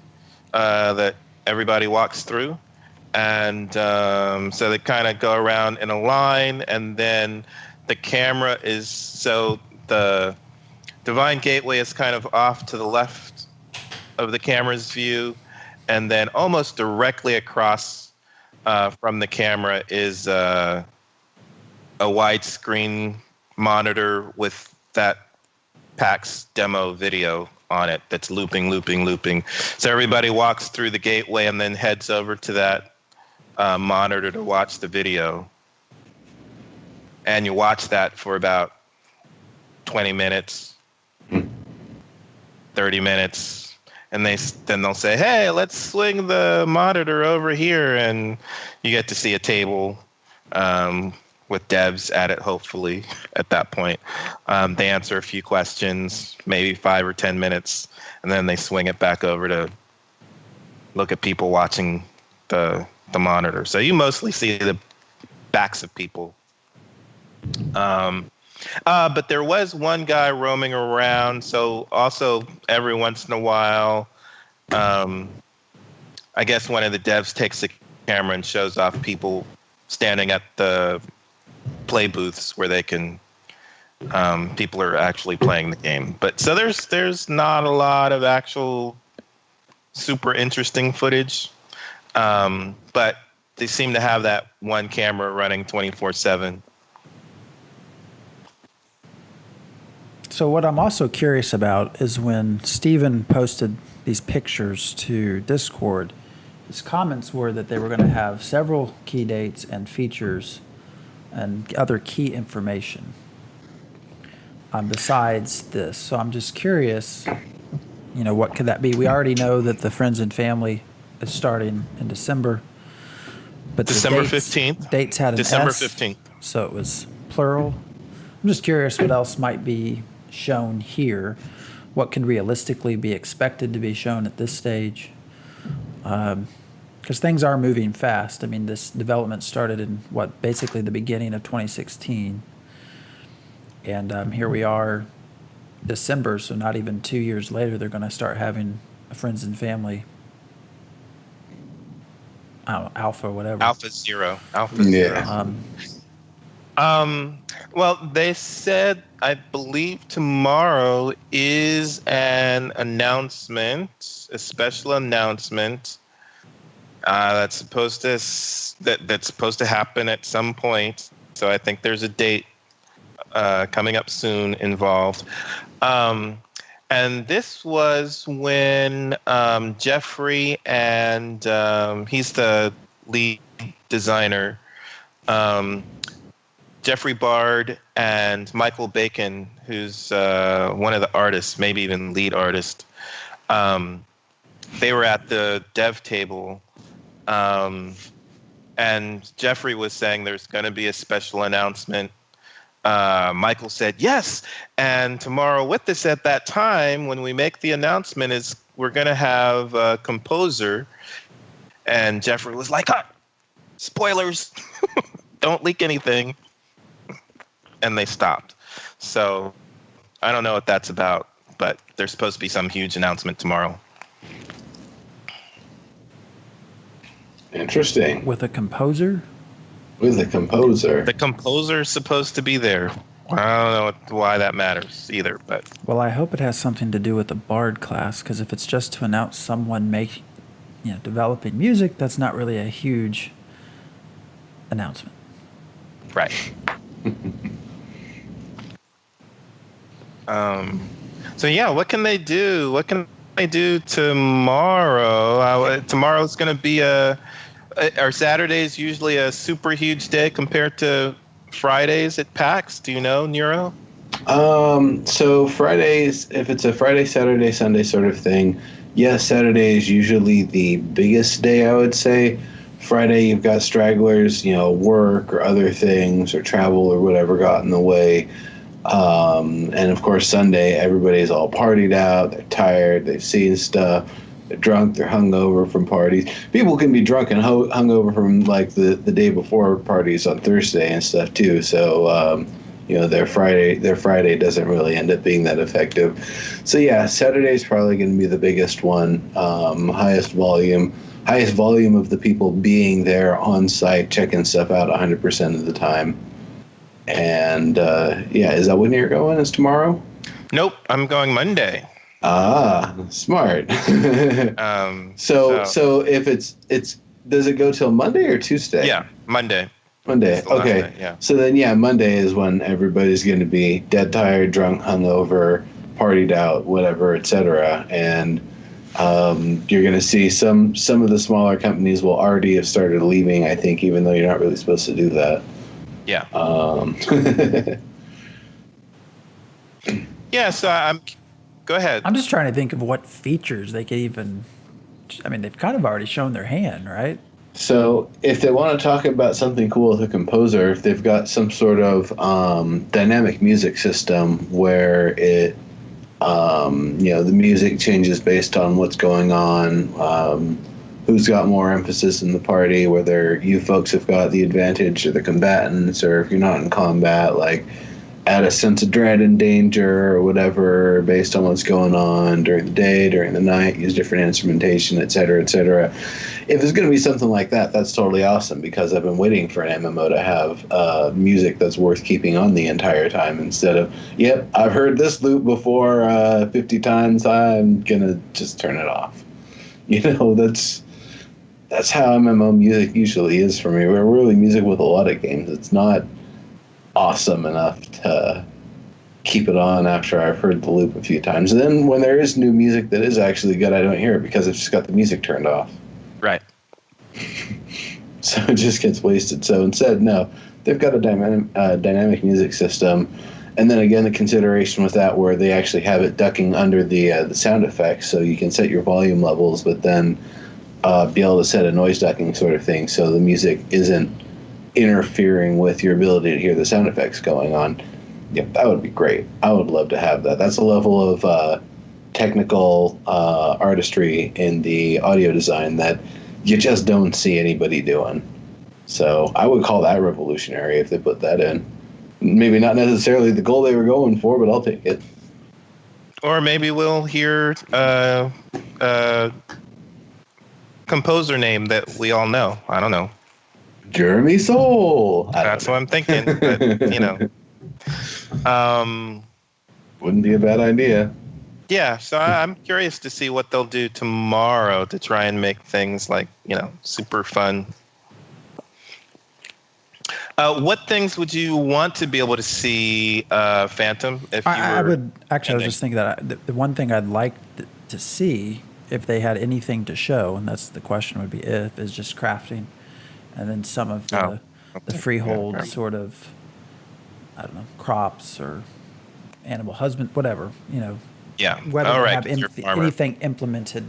that everybody walks through. And so they kind of go around in a line, and then the camera so the divine gateway is kind of off to the left of the camera's view, and then almost directly across from the camera is a widescreen monitor with that PAX demo video on it that's looping, looping, looping. So everybody walks through the gateway and then heads over to that monitor to watch the video. And you watch that for about 20 minutes, 30 minutes. And then they'll say, hey, let's swing the monitor over here. And you get to see a table with devs at it, hopefully, at that point. They answer a few questions, maybe 5 or 10 minutes, and then they swing it back over to look at people watching the monitor. So you mostly see the backs of people. But there was one guy roaming around, so also every once in a while, I guess one of the devs takes a camera and shows off people standing at the play booths where they can people are actually playing the game. But so there's not a lot of actual super interesting footage, but they seem to have that one camera running 24/7. So what I'm also curious about is when Steven posted these pictures to Discord, his comments were that they were going to have several key dates and features and other key information besides this. So I'm just curious, what could that be? We already know that the Friends and Family is starting in December. But the December 15th. Dates had an December S, 15th. so it was plural. I'm just curious what else might be shown here. What could realistically be expected to be shown at this stage? Because things are moving fast. I mean, this development started in basically the beginning of 2016. And here we are, December, so not even 2 years later, they're going to start having a Friends and Family, I don't know, Alpha or whatever. Alpha Zero. Yeah. Well, they said, I believe tomorrow is an announcement, a special announcement that's supposed to happen at some point. So I think there's a date coming up soon involved. And this was when Jeffrey and he's the lead designer. Jeffrey Bard and Michael Bacon, who's one of the artists, maybe even lead artist, they were at the dev table, and Jeffrey was saying there's going to be a special announcement. Michael said yes, and tomorrow with us at that time, when we make the announcement, is we're going to have a composer, and Jeffrey was like, spoilers, don't leak anything. And they stopped. So I don't know what that's about, but there's supposed to be some huge announcement tomorrow. Interesting. With a composer? With a composer. The composer's supposed to be there. I don't know why that matters either, but Well, I hope it has something to do with the Bard class, because if it's just to announce someone developing music, that's not really a huge announcement. right. So yeah, what can they do? What can they do tomorrow? Tomorrow's going to be our Saturday's usually a super huge day compared to Fridays at PAX. Do you know, Nero? So Fridays, if it's a Friday, Saturday, Sunday sort of thing, yes, Saturday is usually the biggest day, I would say. Friday, you've got stragglers, work or other things or travel or whatever got in the way. And of course, Sunday, everybody's all partied out. They're tired. They've seen stuff. They're drunk. They're hungover from parties. People can be drunk and hungover from like the day before parties on Thursday and stuff too. So, their Friday doesn't really end up being that effective. So yeah, Saturday is probably going to be the biggest one. Highest volume of the people being there on site, checking stuff out 100% of the time. And is that when you're going? Is tomorrow? Nope, I'm going Monday. Ah, smart. So if it's does it go till Monday or Tuesday? Yeah, Monday. Monday. Okay. Night, yeah. So then, Monday is when everybody's going to be dead tired, drunk, hungover, partied out, whatever, etc. And you're going to see some of the smaller companies will already have started leaving, I think, even though you're not really supposed to do that. Yeah. Yeah. So go ahead. I'm just trying to think of what features they could even. I mean, they've kind of already shown their hand, right? So if they want to talk about something cool with a composer, if they've got some sort of dynamic music system where it, the music changes based on what's going on, who's got more emphasis in the party, whether you folks have got the advantage or the combatants, or if you're not in combat, like add a sense of dread and danger or whatever based on what's going on during the day, during the night, use different instrumentation, et cetera, et cetera. If it's going to be something like that, that's totally awesome, because I've been waiting for an MMO to have music that's worth keeping on the entire time, instead of, yep, I've heard this loop before 50 times, I'm going to just turn it off. That's how MMO music usually is for me. We're really music with a lot of games. It's not awesome enough to keep it on after I've heard the loop a few times. And then when there is new music that is actually good, I don't hear it because I've just got the music turned off. Right. So it just gets wasted. So instead, no, they've got a dynamic music system. And then again, the consideration with that where they actually have it ducking under the sound effects, so you can set your volume levels, but then be able to set a noise ducking sort of thing, so the music isn't interfering with your ability to hear the sound effects going on. Yep, that would be great. I would love to have that. That's a level of technical artistry in the audio design that you just don't see anybody doing. So I would call that revolutionary if they put that in. Maybe not necessarily the goal they were going for, but I'll take it. Or maybe we'll hear a composer name that we all know. I don't know. Jeremy Soule. That's what I'm thinking. But, wouldn't be a bad idea. Yeah, so I'm curious to see what they'll do tomorrow to try and make things like, super fun. What things would you want to be able to see, Phantom? If you I were would actually. I was just thinking that the one thing I'd like to see, if they had anything to show, and that's the question would be if, is just crafting, and then some of the freehold sort of, I don't know, crops or animal husband, whatever, Yeah. Whether All they right, have 'cause you're a farmer. anything implemented,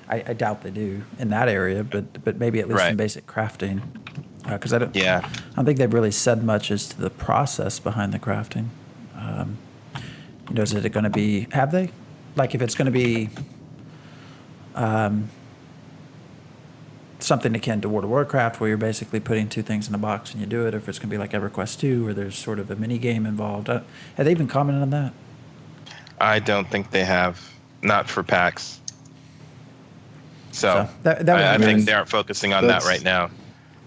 I doubt they do in that area, but maybe at least Right. in basic crafting, because I don't think they've really said much as to the process behind the crafting. Is it going to be? Have they? Like if it's going to be something akin to World of Warcraft, where you're basically putting two things in a box and you do it, or if it's going to be like EverQuest 2, where there's sort of a mini game involved. Have they even commented on that? I don't think they have. Not for PAX. So that I think they aren't focusing on that right now.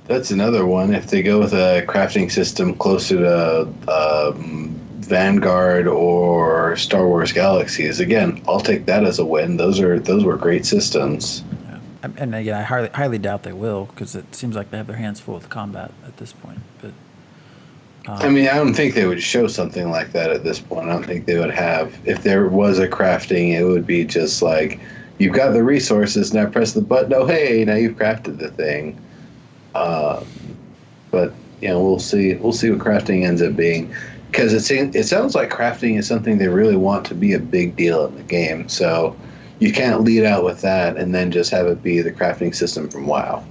That's another one. If they go with a crafting system closer to Vanguard or Star Wars Galaxies, again, I'll take that as a win. Those were great systems. Yeah. And again, I highly doubt they will, because it seems like they have their hands full with combat at this point. But I don't think they would show something like that at this point. I don't think they would have. If there was a crafting, it would be just like, you've got the resources, now press the button. Oh, hey, now you've crafted the thing. But we'll see. We'll see what crafting ends up being, because it sounds like crafting is something they really want to be a big deal in the game. So you can't lead out with that and then just have it be the crafting system from WoW.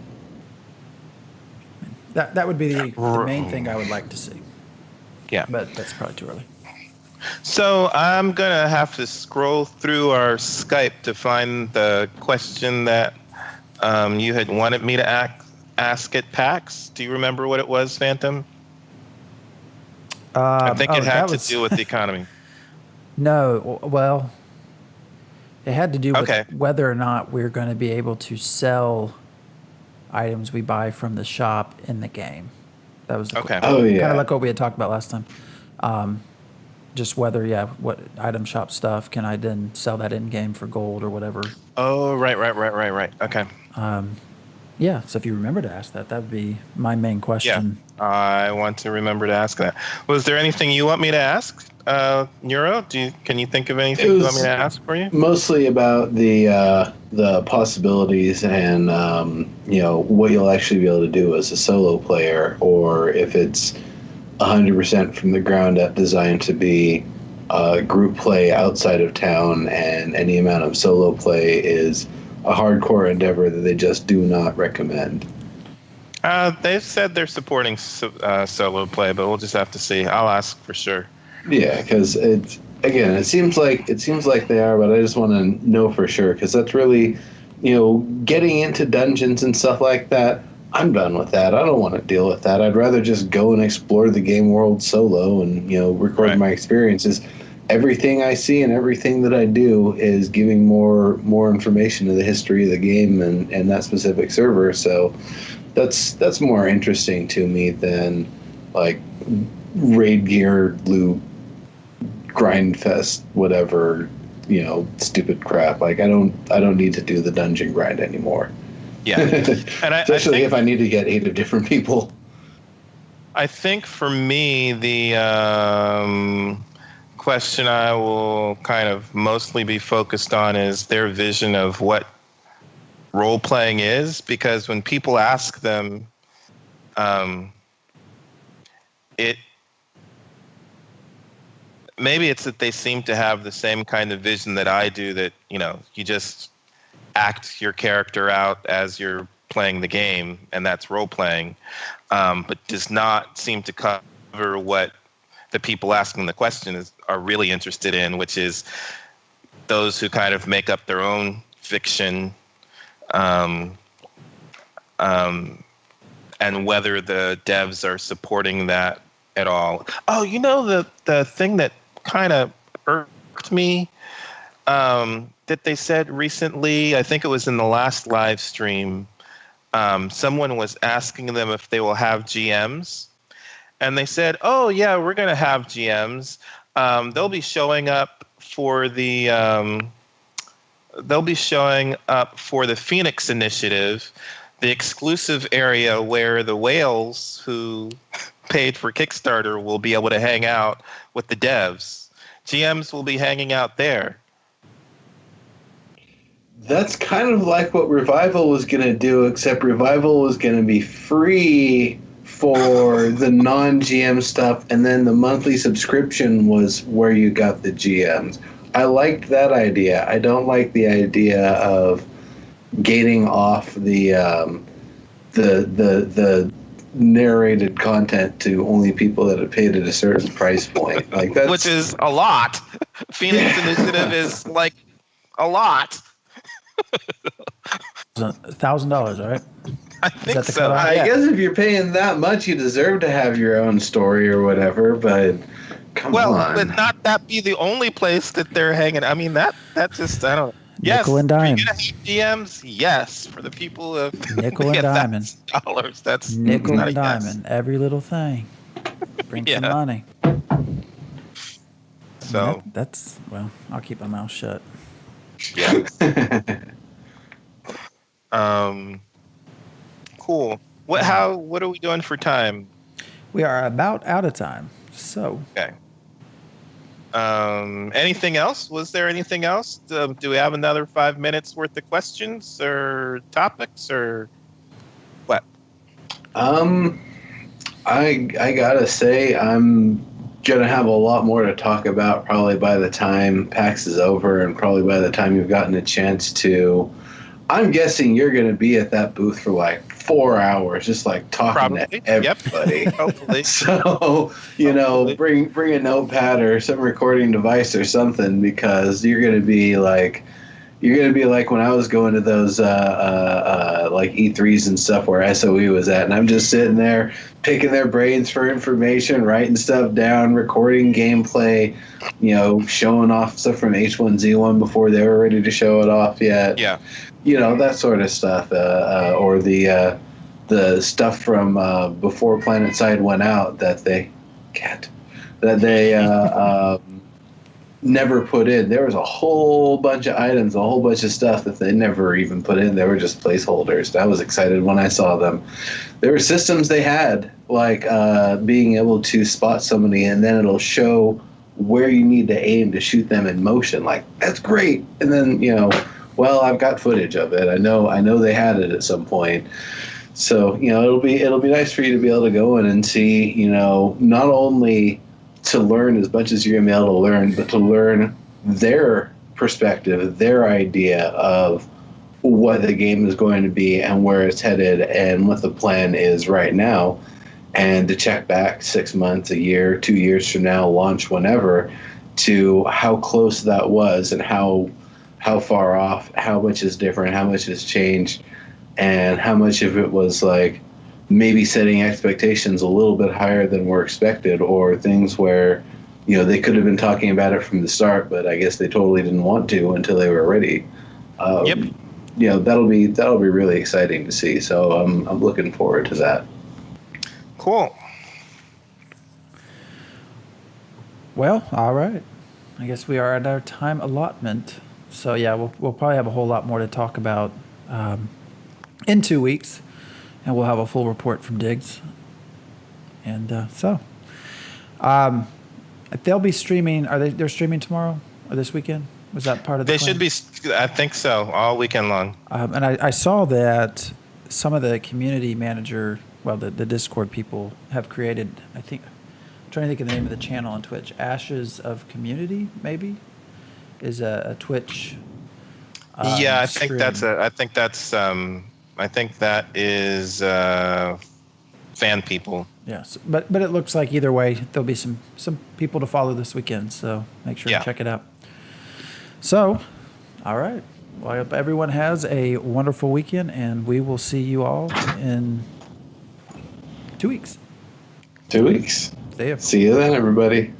that would be the main thing I would like to see. Yeah. But that's probably too early. So I'm going to have to scroll through our Skype to find the question that you had wanted me to ask at PAX. Do you remember what it was, Phantom? I think it had to do with the economy. No, well, it had to do with Okay. whether or not we're going to be able to sell items we buy from the shop in the game. That was the Okay. Oh, yeah. kind of like what we had talked about last time. Just whether, what item shop stuff, can I then sell that in game for gold or whatever? Oh, right. Okay. Yeah, so if you remember to ask that would be my main question. Yeah, I want to remember to ask that. Was there anything you want me to ask Neuro? Can you think of anything you want me to ask for you? Mostly about the possibilities and what you'll actually be able to do as a solo player, or if it's 100% from the ground up designed to be group play outside of town, and any amount of solo play is a hardcore endeavor that they just do not recommend. They've said they're supporting solo play, but we'll just have to see. I'll ask for sure. Yeah, because it seems like they are, but I just want to know for sure, because that's really, getting into dungeons and stuff like that. I'm done with that. I don't want to deal with that. I'd rather just go and explore the game world solo and record my experiences. Everything I see and everything that I do is giving more information to the history of the game and that specific server. So that's more interesting to me than like raid gear, loot, grind fest, whatever, stupid crap. Like I don't need to do the dungeon grind anymore. Yeah, and especially if I need to get 8 of different people. I think for me, the question I will kind of mostly be focused on is their vision of what role-playing is, because when people ask them, maybe it's that they seem to have the same kind of vision that I do, that, you just act your character out as you're playing the game, and that's role-playing, but does not seem to cover what the people asking the question are really interested in, which is those who kind of make up their own fiction, and whether the devs are supporting that at all. Oh, the thing that kind of irked me, that they said recently, I think it was in the last live stream, someone was asking them if they will have GMs, and they said, "Oh yeah, we're going to have GMs. They'll be showing up for the Phoenix Initiative, the exclusive area where the whales who paid for Kickstarter will be able to hang out with the devs. GMs will be hanging out there." That's kind of like what Revival was going to do, except Revival was going to be free for the non-GM stuff, and then the monthly subscription was where you got the GMs. I liked that idea. I don't like the idea of gating off the narrated content to only people that have paid at a certain price point. Like that's, which is a lot. Phoenix Initiative is like a lot. $1,000, right? I think so. I guess if you're paying that much, you deserve to have your own story or whatever. But come on, but not that be the only place that they're hanging. I mean, that just, I don't. Yes, nickel and diamond. Are you gonna have GMs? Yes, for the people of nickel and diamond. Dollars. That's nickel and diamond. Every little thing brings some money. So that's I'll keep my mouth shut. Yeah. Cool. What are we doing for time? We are about out of time. So. Okay. Anything else? Was there anything else? Do we have another 5 minutes worth of questions or topics or what? I gotta say, I'm gonna have a lot more to talk about probably by the time PAX is over, and probably by the time you've gotten a chance to. I'm guessing you're gonna be at that booth for like 4 hours, just like talking to everybody. Yep. Hopefully. So bring a notepad or some recording device or something, because you're gonna be like when I was going to those like E3s and stuff where SOE was at, and I'm just sitting there picking their brains for information, writing stuff down, recording gameplay, showing off stuff from H1Z1 before they were ready to show it off yet. Yeah. That sort of stuff, or the stuff from before PlanetSide went out that they never put in. There was a whole bunch of items, a whole bunch of stuff that they never even put in. They were just placeholders. I was excited when I saw them. There were systems they had, like being able to spot somebody and then it'll show where you need to aim to shoot them in motion. Like, that's great. And then, well, I've got footage of it. I know they had it at some point. So, it'll be nice for you to be able to go in and see, not only to learn as much as you're going to be able to learn, but to learn their perspective, their idea of what the game is going to be and where it's headed and what the plan is right now. And to check back 6 months, a year, 2 years from now, launch whenever, to how close that was and how far off, how much is different, how much has changed, and how much of it was like maybe setting expectations a little bit higher than were expected, or things where, they could have been talking about it from the start, but I guess they totally didn't want to until they were ready. Yep. That'll be really exciting to see. So I'm looking forward to that. Cool. Well, all right. I guess we are at our time allotment. So yeah, we'll probably have a whole lot more to talk about in 2 weeks, and we'll have a full report from Diggs. And they'll be streaming. They're streaming tomorrow or this weekend? Was that part of the They plan? should be. I think so. All weekend long. And I saw that some of the community manager, the Discord people have created, I think, I'm trying to think of the name of the channel on Twitch. Ashes of Community, maybe, is a Twitch. Yeah, I think stream. I think that is fan people. Yes, but it looks like either way there'll be some people to follow this weekend. So make sure to check it out. So, all right. Well, I hope everyone has a wonderful weekend, and we will see you all in 2 weeks. 2 weeks. See ya. See you then, everybody.